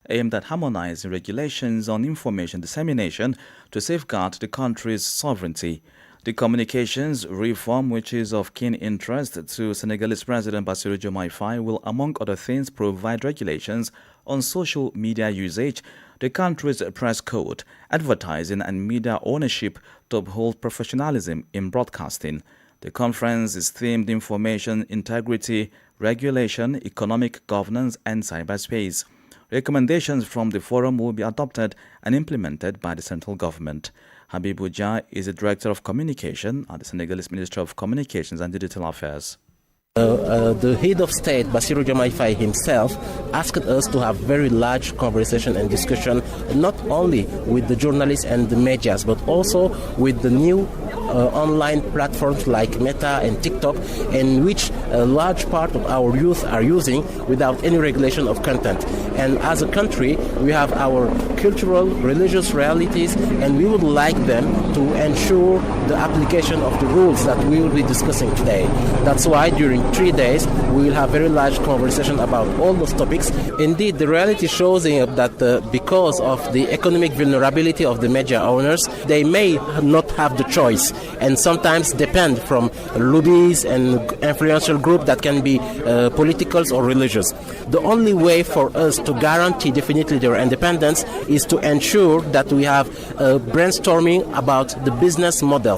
aimed at harmonizing regulations on information dissemination to safeguard the country's sovereignty. The communications reform, which is of keen interest to Senegalese President Bassirou Diomaye Faye, will, among other things, provide regulations on social media usage, the country's press code, advertising and media ownership to uphold professionalism in broadcasting. The conference is themed Information Integrity, Regulation, Economic Governance and Cyberspace. Recommendations from the forum will be adopted and implemented by the central government. Habib Wadr is the Director of Communication at the Senegalese Ministry of Communications and Digital Affairs. The head of state, Bassirou Diomaye Faye himself, asked us to have very large conversation and discussion, not only with the journalists and the medias, but also with the new online platforms like Meta and TikTok, in which a large part of our youth are using without any regulation of content. And as a country, we have our cultural, religious realities, and we would like them to ensure the application of the rules that we will be discussing today. That's why during 3 days, we will have very large conversation about all those topics. Indeed, the reality shows that because of the economic vulnerability of the media owners, they may not have the choice and sometimes depend from lobbies and influential groups that can be political or religious. The only way for us to guarantee definitely their independence is to ensure that we have brainstorming about the business model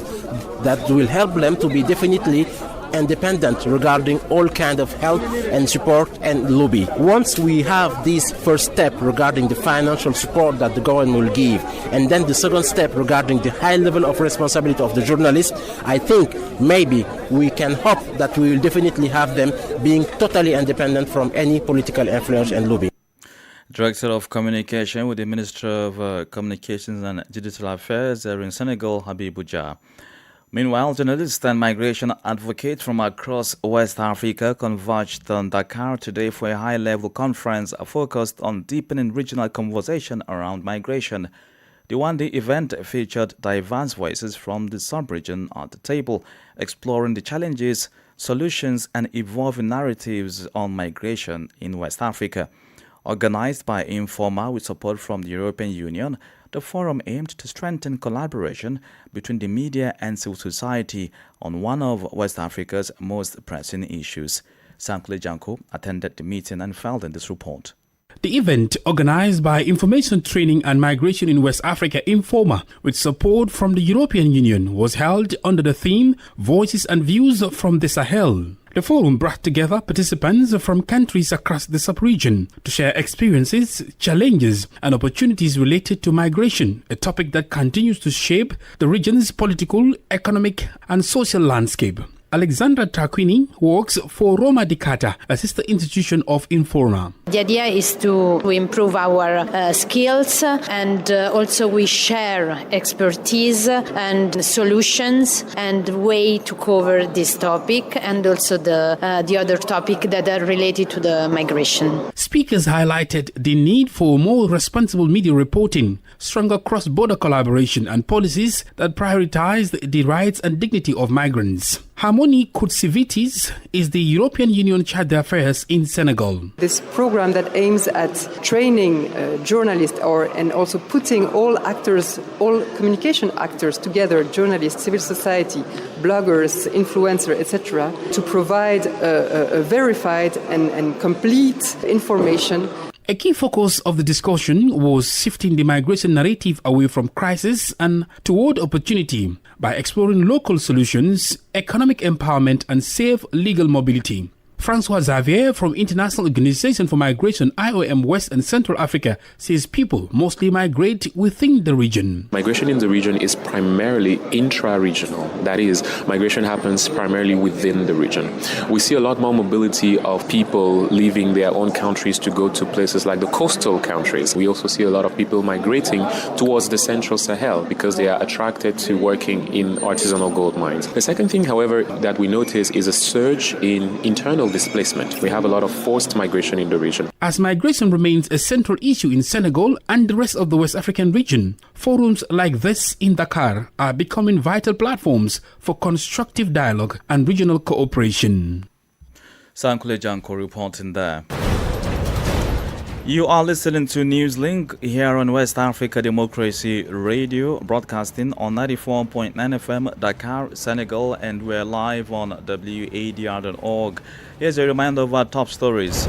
that will help them to be definitely independent regarding all kind of help and support and lobby. Once we have this first step regarding the financial support that the government will give, and then the second step regarding the high level of responsibility of the journalists, I think maybe we can hope that we will definitely have them being totally independent from any political influence and lobby. Director of Communication with the Ministry of Communications and Digital Affairs in Senegal, Habib Wadr. Meanwhile, journalists and migration advocates from across West Africa converged on Dakar today for a high-level conference focused on deepening regional conversation around migration. The one-day event featured diverse voices from the sub-region at the table, exploring the challenges, solutions, and evolving narratives on migration in West Africa. Organized by Informa with support from the European Union, the forum aimed to strengthen collaboration between the media and civil society on one of West Africa's most pressing issues. Sankle Janko attended the meeting and filed in this report. The event, organized by Information Training and Migration in West Africa Informa, with support from the European Union, was held under the theme Voices and Views from the Sahel. The forum brought together participants from countries across the sub-region to share experiences, challenges, and opportunities related to migration, a topic that continues to shape the region's political, economic, and social landscape. Alexandra Tarquini works for Roma Dicata, a sister institution of Informa. The idea is to improve our skills, and also we share expertise and solutions and way to cover this topic, and also the other topic that are related to the migration. Speakers highlighted the need for more responsible media reporting, stronger cross-border collaboration, and policies that prioritize the rights and dignity of migrants. Harmony Koutsivitis is the European Union Charge d'Affaires in Senegal. This program that aims at training journalists and also putting all actors, all communication actors together, journalists, civil society, bloggers, influencers, etc., to provide a verified and complete information. A key focus of the discussion was shifting the migration narrative away from crisis and toward opportunity by exploring local solutions, economic empowerment, and safe legal mobility. Francois Xavier from International Organization for Migration, IOM West and Central Africa, says people mostly migrate within the region. Migration in the region is primarily intra-regional. That is, migration happens primarily within the region. We see a lot more mobility of people leaving their own countries to go to places like the coastal countries. We also see a lot of people migrating towards the central Sahel because they are attracted to working in artisanal gold mines. The second thing, however, that we notice is a surge in internal displacement. We have a lot of forced migration in the region. As migration remains a central issue in Senegal and the rest of the West African region, forums like this in Dakar are becoming vital platforms for constructive dialogue and regional cooperation. Sankule Janko reporting there. You are listening to Newslink here on West Africa Democracy Radio, broadcasting on 94.9 FM Dakar, Senegal, and we're live on wadr.org. Here's a reminder of our top stories.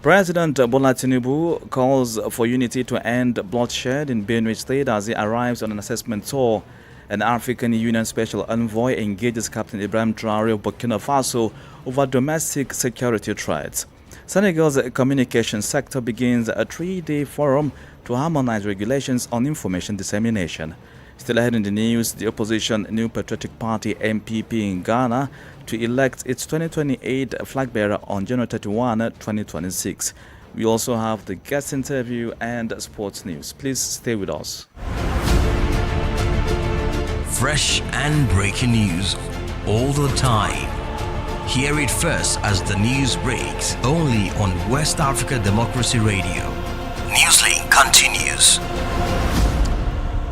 President Bola Tinubu calls for unity to end bloodshed in Benue State as he arrives on an assessment tour. An African Union Special Envoy engages Captain Ibrahim Traore of Burkina Faso over domestic security threats. Senegal's communication sector begins a 3-day forum to harmonize regulations on information dissemination. Still ahead in the news, the opposition New Patriotic Party NPP in Ghana to elect its 2028 flag bearer on January 31, 2026. We also have the guest interview and sports news. Please stay with us. Fresh and breaking news all the time. Hear it first as the news breaks, only on West Africa Democracy Radio. Newslink continues.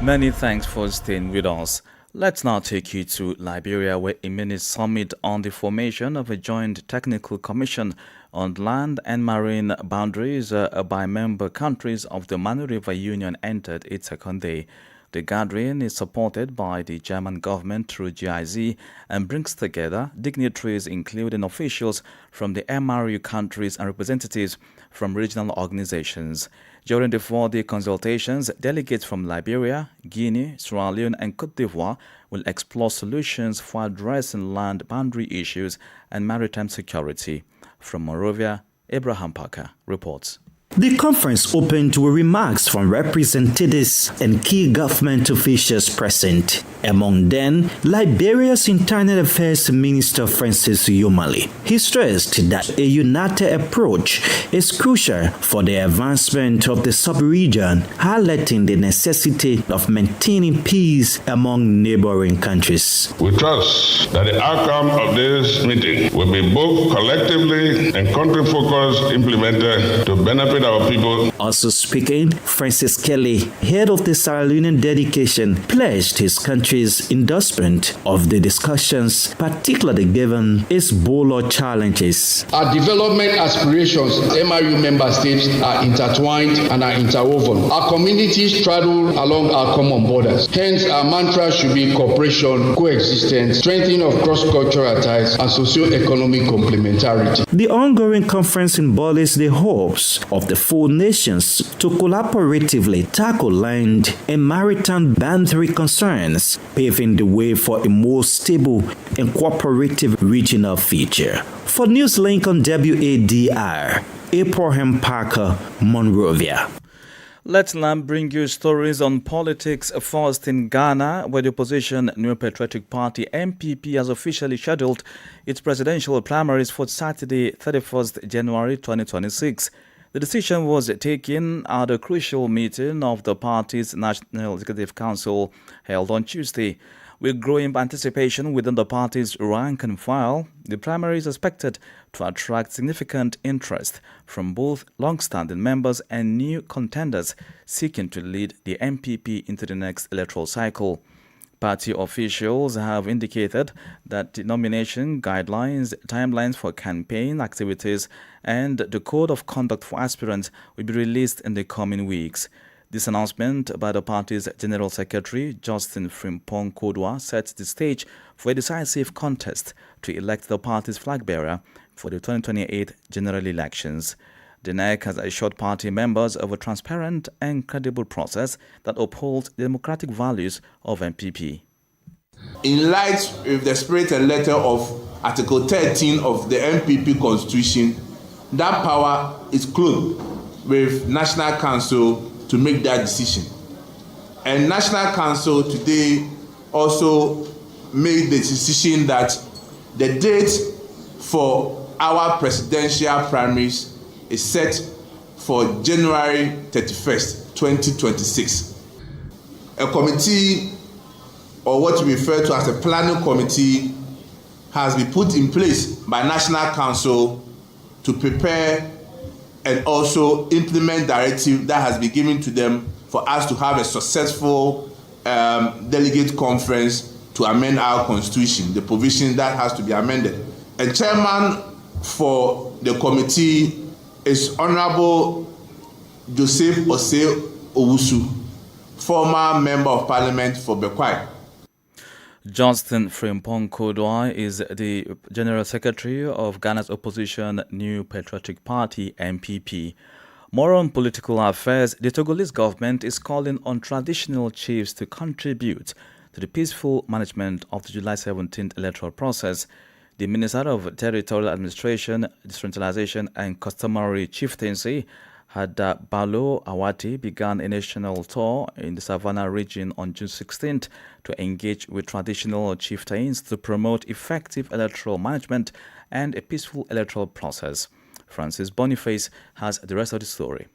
Many thanks for staying with us. Let's now take you to Liberia, where a mini summit on the formation of a joint technical commission on land and marine boundaries by member countries of the Manu River Union entered its second day. The gathering is supported by the German government through GIZ and brings together dignitaries including officials from the MRU countries and representatives from regional organizations. During the 4-day consultations, delegates from Liberia, Guinea, Sierra Leone and Cote d'Ivoire will explore solutions for addressing land boundary issues and maritime security. From Monrovia, Abraham Parker reports. The conference opened with remarks from representatives and key government officials present. Among them, Liberia's Internal Affairs Minister Francis Yomali. He stressed that a united approach is crucial for the advancement of the sub-region, highlighting the necessity of maintaining peace among neighboring countries. We trust that the outcome of this meeting will be both collectively and country-focused implemented to benefit our people. Also speaking, Francis Kelly, head of the Sierra Leonean delegation, pledged his country's endorsement of the discussions, particularly given its bold challenges. Our development aspirations, MRU member states, are intertwined and are interwoven. Our communities travel along our common borders. Hence, our mantra should be cooperation, coexistence, strengthening of cross-cultural ties, and socio-economic complementarity. The ongoing conference embodies the hopes of the four nations to collaboratively tackle land and maritime boundary concerns, paving the way for a more stable and cooperative regional future. For Newslink on WADR, Abraham Parker, Monrovia. Let's now bring you stories on politics first in Ghana, where the opposition New Patriotic Party NPP has officially scheduled its presidential primaries for Saturday, 31st January 2026. The decision was taken at a crucial meeting of the party's National Executive Council held on Tuesday. With growing anticipation within the party's rank and file, the primary is expected to attract significant interest from both long-standing members and new contenders seeking to lead the NPP into the next electoral cycle. Party officials have indicated that the nomination guidelines, timelines for campaign activities, and the code of conduct for aspirants will be released in the coming weeks. This announcement by the party's General Secretary, Justin Frimpong Kodwa, sets the stage for a decisive contest to elect the party's flag bearer for the 2028 general elections. The NEC has assured party members of a transparent and credible process that upholds the democratic values of NPP. In light of the spirit and letter of Article 13 of the NPP Constitution, that power is clothed with National Council to make that decision. And National Council today also made the decision that the date for our presidential primaries is set for January 31st, 2026. A committee, or what we refer to as a planning committee, has been put in place by National Council to prepare and also implement directive that has been given to them for us to have a successful delegate conference to amend our constitution, the provision that has to be amended. A chairman for the committee is Honorable Joseph Osei Owusu, former Member of Parliament for Bekwai. Johnston Frimpong Kodoi is the General Secretary of Ghana's opposition New Patriotic Party, NPP. More on political affairs, the Togolese government is calling on traditional chiefs to contribute to the peaceful management of the July 17th electoral process. The Minister of Territorial Administration, Decentralization and Customary Chieftaincy, Balo Awati, began a national tour in the Savannah region on June 16th to engage with traditional chieftains to promote effective electoral management and a peaceful electoral process. Francis Boniface has the rest of the story.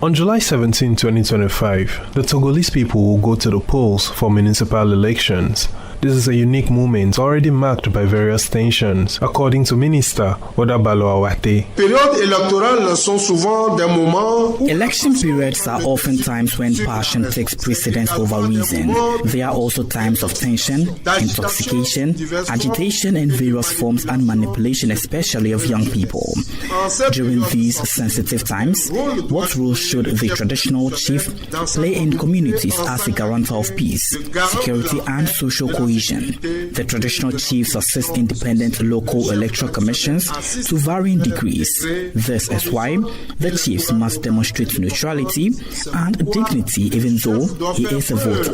On July 17, 2025, the Togolese people will go to the polls for municipal elections. This is a unique moment already marked by various tensions, according to Minister Wadr Awate. Election periods are oftentimes when passion takes precedence over reason. There are also times of tension, intoxication, agitation, and various forms and manipulation, especially of young people. During these sensitive times, what role should the traditional chief play in communities as a guarantor of peace, security, and social cohesion? The traditional chiefs assist independent local electoral commissions to varying degrees. This is why the chiefs must demonstrate neutrality and dignity even though he is a voter.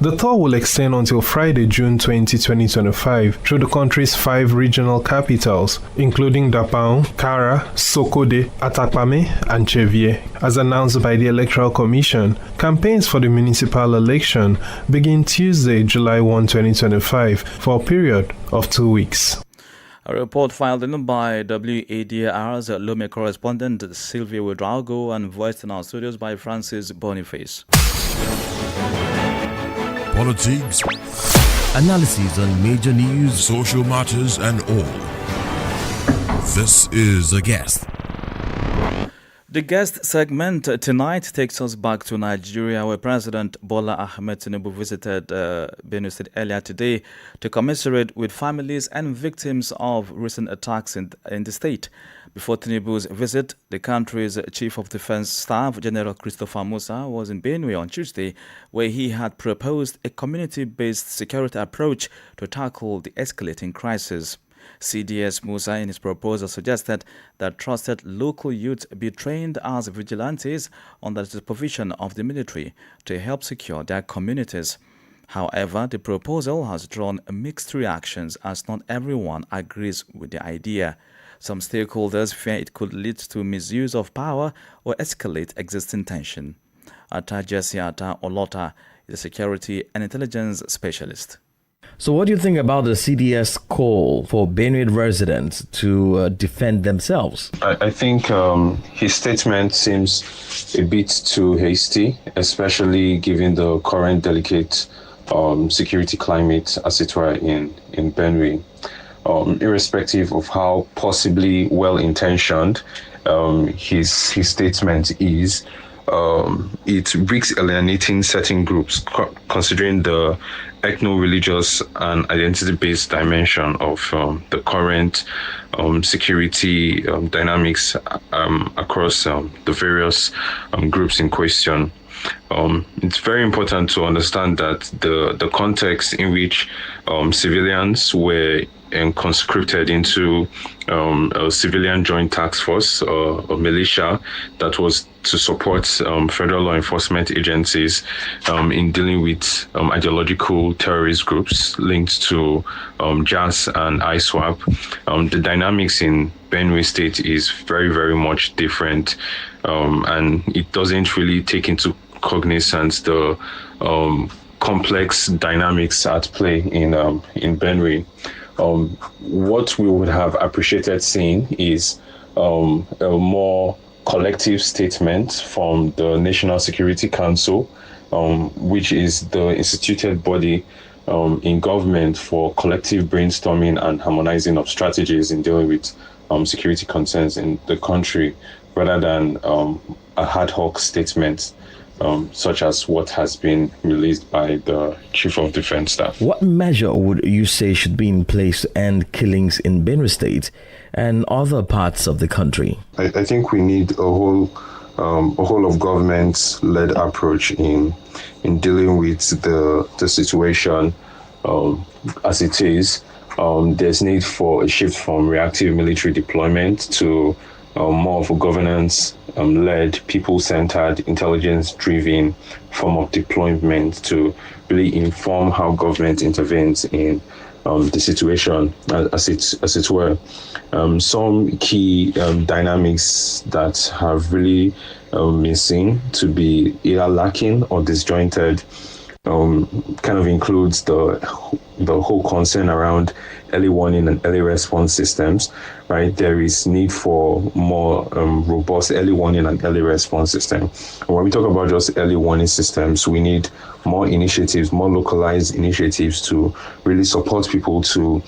The tour will extend until Friday, June 20, 2025 through the country's 5 regional capitals, including Dakar, Kara, Sokode, Atakpame, and Chevier. As announced by the Electoral Commission, campaigns for the municipal election begin Tuesday, July 1, 2025 for a period of 2 weeks. A report filed in by WADR's Lome correspondent Sylvia Ouedraogo and voiced in our studios by Francis Boniface. Politics, analysis on major news, social matters, and all. This is The Guest. The guest segment tonight takes us back to Nigeria, where President Bola Ahmed Tinubu visited Benue State earlier today to commiserate with families and victims of recent attacks in the state. Before Tinubu's visit, the country's Chief of Defense Staff, General Christopher Musa, was in Benue on Tuesday, where he had proposed a community-based security approach to tackle the escalating crisis. CDS Musa in his proposal suggested that trusted local youth be trained as vigilantes under the supervision of the military to help secure their communities. However, the proposal has drawn mixed reactions as not everyone agrees with the idea. Some stakeholders fear it could lead to misuse of power or escalate existing tension. Atajasiata Olota is a security and intelligence specialist. So what do you think about the CDS call for Benue residents to defend themselves? I think his statement seems a bit too hasty, especially given the current delicate security climate, as it were, in Benue. Irrespective of how possibly well-intentioned his statement is, it risks alienating certain groups, considering the ethno-religious and identity-based dimension of the current security dynamics across the various groups in question. It's very important to understand that the context in which civilians were conscripted into a civilian joint task force or militia that was to support federal law enforcement agencies in dealing with ideological terrorist groups linked to JAS and ISWAP. The dynamics in Benue State is very, very much different, and it doesn't really take into cognizance the complex dynamics at play in Benue. What we would have appreciated seeing is a more collective statement from the National Security Council, which is the instituted body in government for collective brainstorming and harmonizing of strategies in dealing with security concerns in the country, rather than a ad hoc statement such as what has been released by the Chief of Defense Staff. What measure would you say should be in place to end killings in Benue State and other parts of the country? I think we need a whole of government-led approach in dealing with the situation as it is. There's need for a shift from reactive military deployment to more of a governance-led, people-centered, intelligence-driven form of deployment to really inform how government intervenes in the situation, as it were. Some key dynamics that have really been seen to be either lacking or disjointed kind of includes the whole concern around early warning and early response systems, right? There is need for more robust early warning and early response system. And when we talk about just early warning systems, we need more initiatives, more localized initiatives to really support people to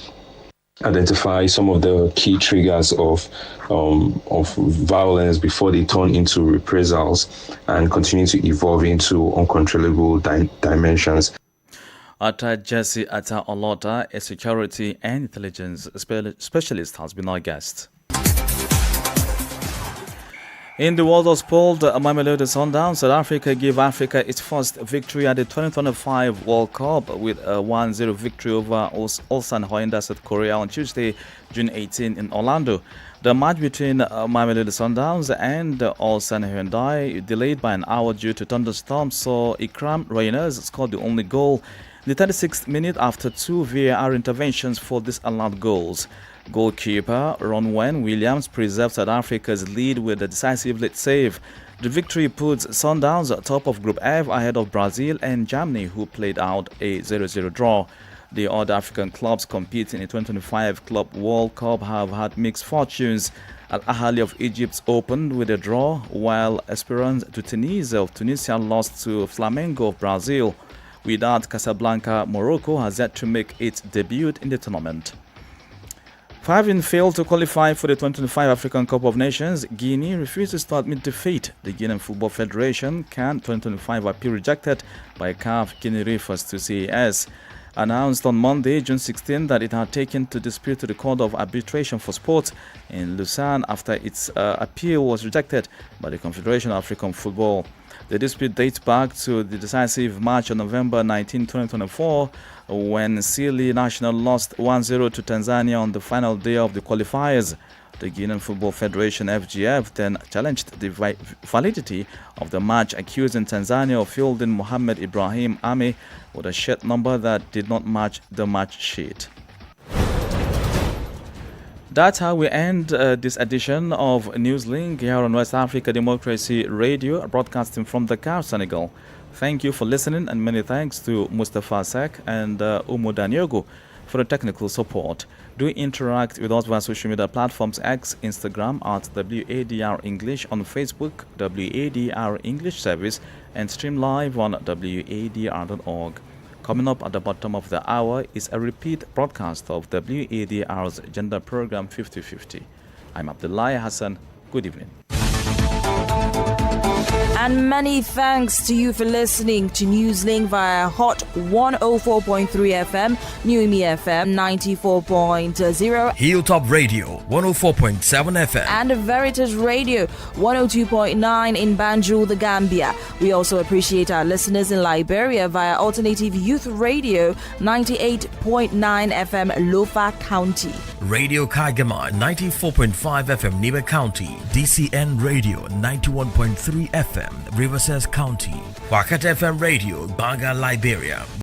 identify some of the key triggers of violence before they turn into reprisals and continue to evolve into uncontrollable dimensions. Ata Jesse Ata Olota, a security and intelligence specialist, has been our guest. In the world of sport, Mamelodi Sundowns, South Africa gave Africa its first victory at the 2025 World Cup with a 1-0 victory over Ulsan Hyundai South Korea on Tuesday, June 18 in Orlando. The match between Mamelodi Sundowns and Ulsan Hyundai, delayed by an hour due to thunderstorms, saw Ikram Reyners scored the only goal in the 36th minute after two VAR interventions for disallowed goals. Goalkeeper Ronwen Williams preserved South Africa's lead with a decisive late save. The victory puts Sundowns atop of Group F ahead of Brazil and Germany, who played out a 0-0 draw. The other African clubs competing in the 2025 Club World Cup have had mixed fortunes. Al Ahly of Egypt opened with a draw, while Esperance de Tunis of Tunisia lost to Flamengo of Brazil. Without Casablanca, Morocco has yet to make its debut in the tournament. Having failed to qualify for the 2025 African Cup of Nations, Guinea refuses to admit defeat. The Guinean Football Federation CAN 2025 appeal rejected by CAF Guinea refers to CAS. Announced on Monday, June 16, that it had taken to dispute to the Court of Arbitration for Sport in Lausanne after its appeal was rejected by the Confederation of African Football. The dispute dates back to the decisive match on November 19, 2024, when Sili National lost 1-0 to Tanzania on the final day of the qualifiers. The Guinean Football Federation (FGF) then challenged the validity of the match, accusing Tanzania of fielding Mohamed Ibrahim Ame with a shirt number that did not match the match sheet. That's how we end this edition of Newslink here on West Africa Democracy Radio, broadcasting from Dakar, Senegal. Thank you for listening, and many thanks to Mustafa Sek and Umu Danyogo for the technical support. Do interact with us via social media platforms X, Instagram at WADR English, on Facebook, WADR English Service, and stream live on WADR.org. Coming up at the bottom of the hour is a repeat broadcast of WADR's gender program 50/50. I'm Abdullah Hassan. Good evening. And many thanks to you for listening to Newslink via Hot 104.3 FM, Newmi FM 94.0, Hilltop Radio 104.7 FM, and Veritas Radio 102.9 in Banjul, the Gambia. We also appreciate our listeners in Liberia via Alternative Youth Radio 98.9 FM, Lofa County, Radio Kagama 94.5 FM, Niba County, DCN Radio 91.3 FM, Riverside County, Wakat FM Radio, Baga, Liberia.